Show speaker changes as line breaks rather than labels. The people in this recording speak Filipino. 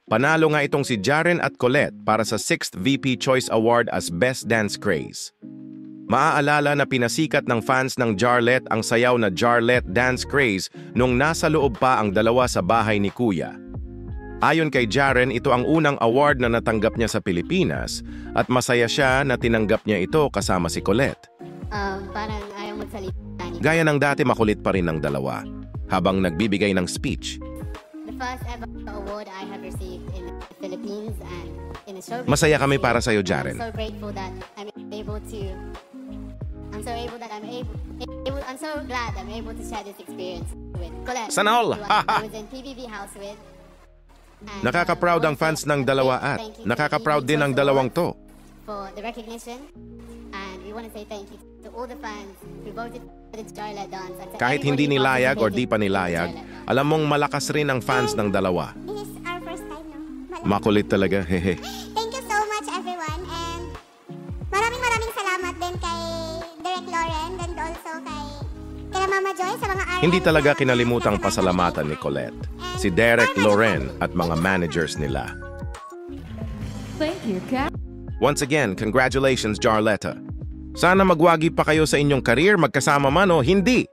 Panalo nga itong si Jaren at Colette para sa 6th VP Choice Award as Best Dance Craze. Maaalala na pinasikat ng fans ng Jarlette ang sayaw na Jarlette Dance Craze nung nasa loob pa ang dalawa sa bahay ni Kuya. Ayon kay Jaren, ito ang unang award na natanggap niya sa Pilipinas at masaya siya na tinanggap niya ito kasama si Colette.
Parang ayaw magsalita.
Gaya ng dati, makulit pa rin ng dalawa habang nagbibigay ng speech.
The first ever award I have received in the Philippines and in a showbiz.
Masaya kami para sa iyo, Jaren.
I'm so grateful that I'm so glad I'm able to share this experience with Colette.
Sana all.
who I was in PBB house with. And,
Nakaka-proud ang fans ng dalawa at
thank you to
nakaka-proud
PBB
din ang
Choice
dalawang
Awards
to.
for the recognition, and we want to say thank you to all the fans who voted for the Jarlette dance. And to
Kahit
everybody
hindi
who
nilayag or
participated
di pa
in the
nilayag,
Jarlette dance.
alam mong malakas rin ang fans ng dalawa.
This is our first time, no?
Makulit talaga, hehe.
Thank you so much, everyone. And maraming salamat din kay Direk Lauren and also kay Mama Joy sa mga RMs.
Hindi talaga kinalimutang pasalamatan ni Colette, si Derek Loren at mga managers nila.
Thank you, Kat.
Once again, congratulations, Jarletta. Sana magwagi pa kayo sa inyong career, magkasama man o hindi.